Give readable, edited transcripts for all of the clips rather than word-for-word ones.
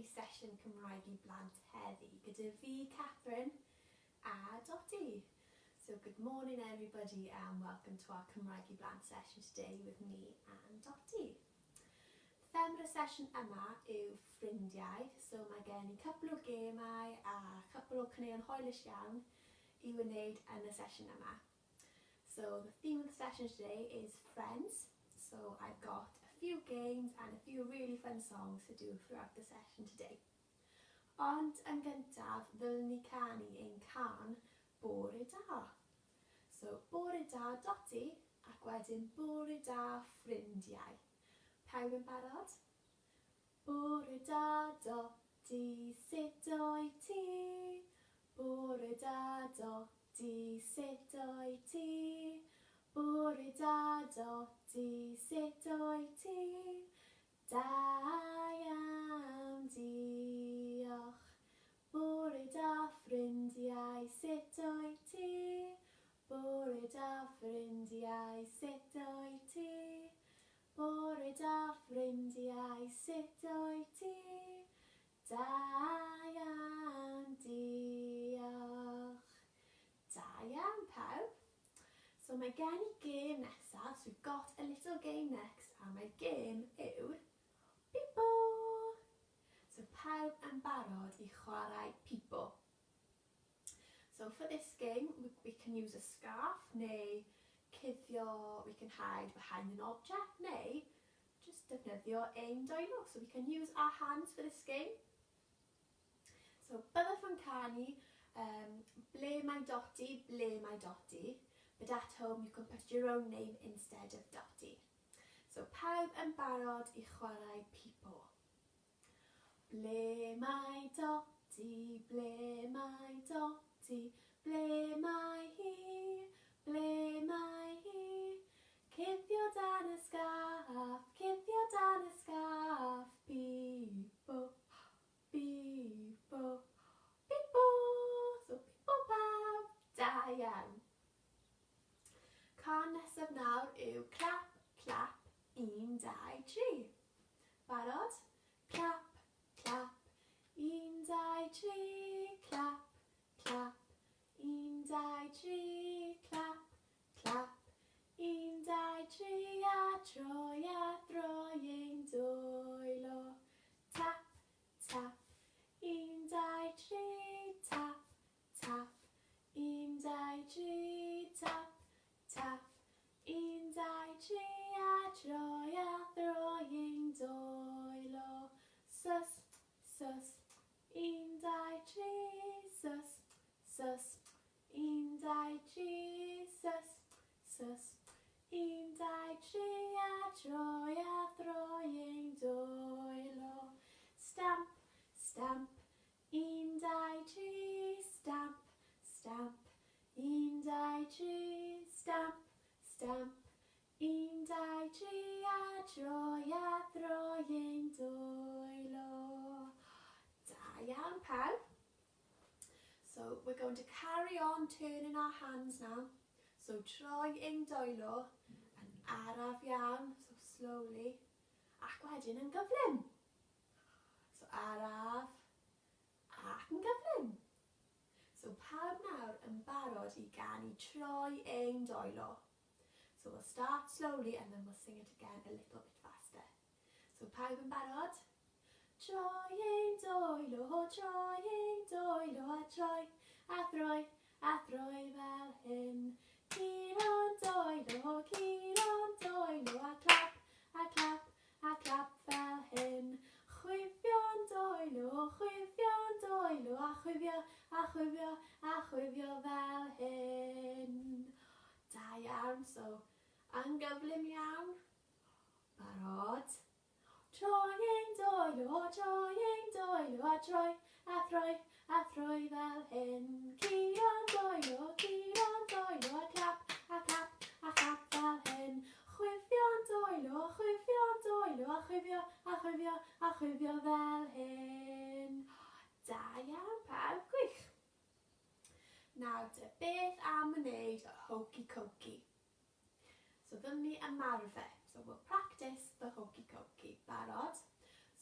i sesiwn Cymraeg i blant heddi gyda fi, Catherine, a Dotty. So good morning everybody and welcome to our Cymraeg i blant session today with me and Dotty. Them'r y sesiwn yma yw Ffrindiau, so mae gen i cwpl o gemau a cwpl o cyneuon hwylus iawn i wneud yn y sesiwn yma. So the theme of the session today is friends, so I've got a few games and a few really fun songs to do throughout the session today. Ond yn gyntaf, ddylwn ni canu ein can Bore Da. So Bore Da Dotty ac wedyn Bore Da Ffrindiau. Pawb yn barod? Bore Da Dotty, sut o'i ti? Bore Da Dotty, sut o'i ti? Bore Da Dotty, sut o'i ti? Da iawn, diolch. Bore Da Ffrindiau, sut o'i ti? Bore Da Ffrindiau, sut o'i ti? Bore Da Ffrindiau, sut o'i ti? Da iawn, diolch. Da iawn pawb. So mae gen I game nesaf, so we've got a little game next, and my game yw Pipo. So pawb yn barod I chwarae Pipo. So for this game, we can use a scarf, neu cuddio, we can hide behind an object, neu just defnyddio ein dwylo. So we can use our hands for this game. So byddwch yn canu, ble mae Dotty, ble mae Dotty. But at home you can put your own name instead of Dotty. So pawb yn barod I chwarae Pipo. Ble mae Dotty, ble mae Dotty, ble mae hi, ble mae hi? Cuddio dan y scarf, cuddio dan y scarf, Pipo, Pipo, Pipo. So Pipo pawb, da iawn. Can nesaf nawr yw clap, clap, 1, 2, 3. Barod? Clap, clap, 1, 2, 3, clap, clap, 1, 2, 3, clap, clap, 1, 2, 3, a throi ein dwylo. Tap, tap, 1, 2, 3, tap, tap, 1, 2, 3, tap, tap, 1, 2, 3, a throi ein dwylo. Sus, sus, 1, 2, 3, sus, sus, 1, 2, 3, sus, sus, 1, 2, 3, a throi ein dwylo. Stamp, stamp, 1, 2, 3, stamp, stamp, 1, 2, 3, stamp, stamp, 1, 2, 3, a throi ein dwylo. Da iawn pawb. So we're going to carry on turning our hands now. So troi ein dwylo yn araf iawn, so slowly, ac wedyn yn gyflym. So araf ac yn gyflym. So pawb nawr yn barod I ganu troi ein dwylo. So we'll start slowly and then we'll sing it again a little bit faster. So pawb yn barod? Troi ein dwylo, troi ein dwylo, a troi, a throi fel hyn. Ciro'n dwylo, a clap, a clap, a clap fel hyn. Chwifio'n dwylo, a chwifio, a chwifio, a chwifio fel hyn. Da iawn, so yn gyflym iawn. Barod. Troi ein dwylo, a troi, a throi fel hyn. Ciro'n dwylo, a clap, a clap, a clap fel hyn. Chwifio'n dwylo, a chwifio, a chwifio, a chwifio fel hyn. Da iawn pawb, gwych. Nawr, beth am wneud y hokey cokey? So ddylwn ni ymarfer. So we'll practice the hokey cokey. Barod?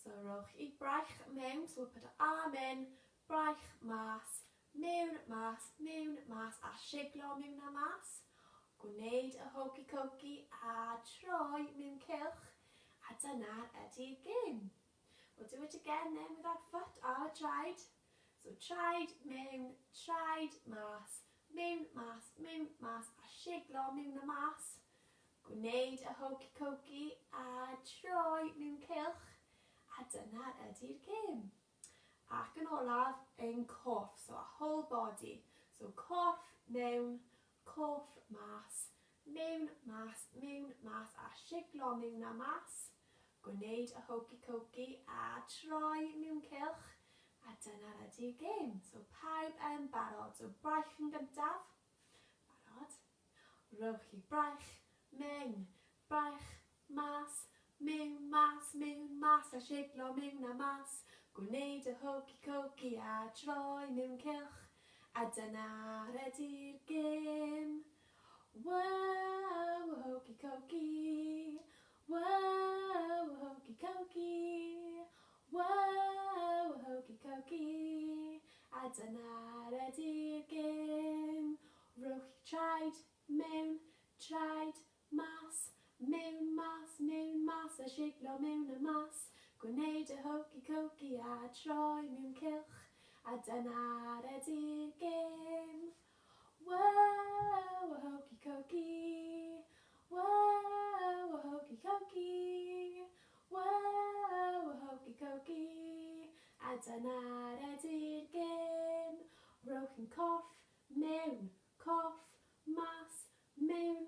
So rhowch I braich mewn, so we'll put an arm in, braich mas, mewn, mas, a siglo mewn a mas. Gwneud y hokey cokey a troi mewn cylch, a dyna ydy'r gêm. We'll do it again then with that foot, a tried. So tried, mewn, mas, mewn, mas, a siglo mewn a mas. Gwneud y hokey cokey a troi mewn cylch, a dyna ydy'r gêm. Ac yn olaf, ein corff, so a whole body. So corff mewn, corff mas, mewn, mas, a siglo mewn a mas. Gwneud y hokey cokey a troi mewn cylch, a dyna ydy'r gêm. So pawb yn barod, so braich yn gyntaf. Barod. Rhowch I braich, mewn, braich, mas, a siglo mewn a mas. Gwneud y hokey cokey a troi mewn cylch, a dyna ydy'r gêm. Wow, hokey cokey. Wow, hokey cokey. Wow, hokey cokey. A dyna ydy'r gêm. Rhowch I traed, mewn, mas, mewn, mas, a siglo mewn a mas. Gwneud y hokey cokey a troi mewn cylch, a dyna ydy'r gêm. Wow, hokey cokey. Wow, hokey cokey. Wow, hokey cokey. A dyna ydy'r gêm. Rhowch yn corff, mewn, mas, mewn,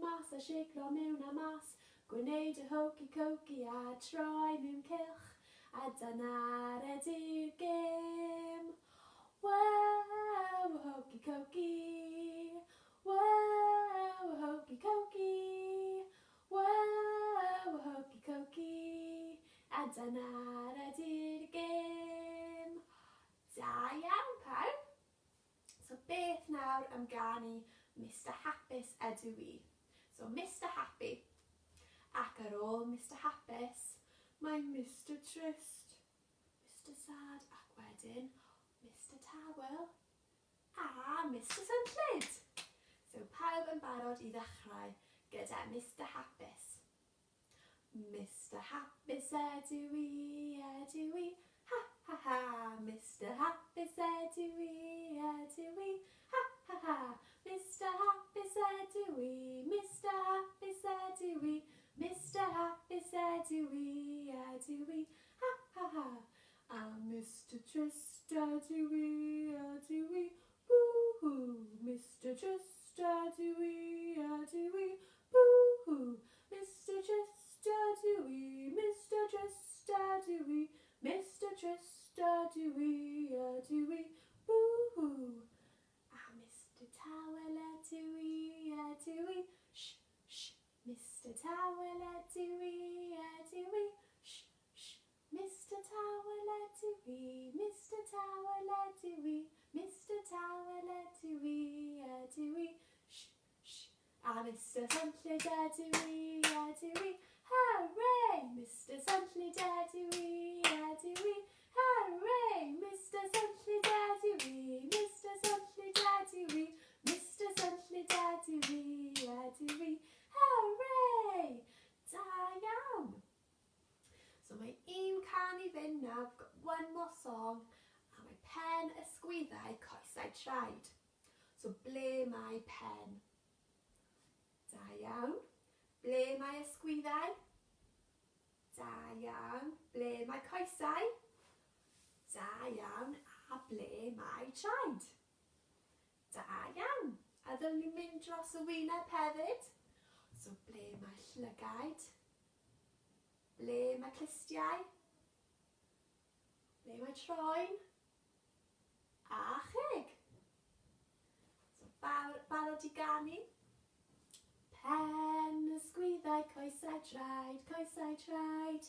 mas, a siglo mewn a mas. Gwneud y hokey cokey a troi mewn cylch, a dyna ydy'r gêm. Wow, hokey cokey. Wow, hokey cokey. Wow, hokey cokey. A dyna ydy'r gêm. Da iawn pawb. So beth nawr am ganu Mr Hapus ydw I. So Mr Happy. Ac ar ôl Mr Hapus, mae Mr Trist, Mr Sad ac wedyn Mr Tawel a Mr Synllyd. So pawb yn barod I ddechrau gyda Mr Hapus. Mr Hapus ydw I, ha ha ha. Mr Hapus ydw I, ha ha ha. Mr Hapus ydw I, Mr Hapus ydw I. Mr Hapus ydw I, ha ha ha. A Mr Trist ydw I, boo-hoo. Mr Trist ydw I, boo-hoo. Mr Trist ydw I, Mr Trist ydw I, Mr Trist ydw I, boo-hoo. A Mr Tawel ydw I, shh, shh. Mr Tawel ydw I, shh, shh. Mr Tawel ydw I, Mr Tawel ydw I, Mr Tawel ydw I, shh, shh. A Mr Synllyd ydw I, hooray! Mr Synllyd ydw I, hooray! Mr Synllyd ydw I, Mr Synllyd ydw I, Mr Synllyd ydw I, hooray! Da iawn! So mae un can I fynd nawr, I've got one more song, a mae pen ysgwyddau coesau traed. So ble mae pen? Da iawn. Ble mae ysgwyddau? Da iawn. Ble mae coesau? Da iawn. A ble mae traed? Da iawn. A ddylwn ni'n mynd dros y wyneb hefyd. So ble mae llygaid? Ble mae clustiau? Ble mae troen? A chig? So barod I ganu? Pen ysgwyddau coesau traed, coesau traed.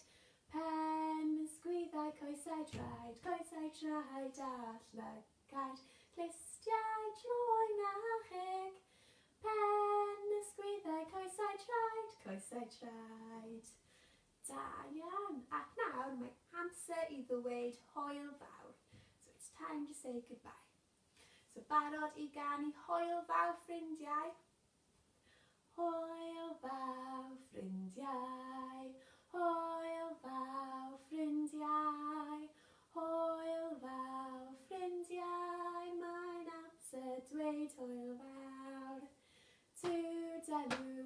Pen ysgwyddau coesau traed, coesau traed a llygaid. Clustiau, troen a chig. Pen ysgwyddau coesau traed, coesau traed. Da iawn. Ac nawr mae amser i ddweud hwyl fawr. So it's time to say goodbye. So barod i ganu hwyl fawr ffrindiau. Hwyl fawr ffrindiau. Hwyl fawr ffrindiau. Hwyl fawr ffrindiau. Mae'n amser dweud hwyl fawr. Toodaloo.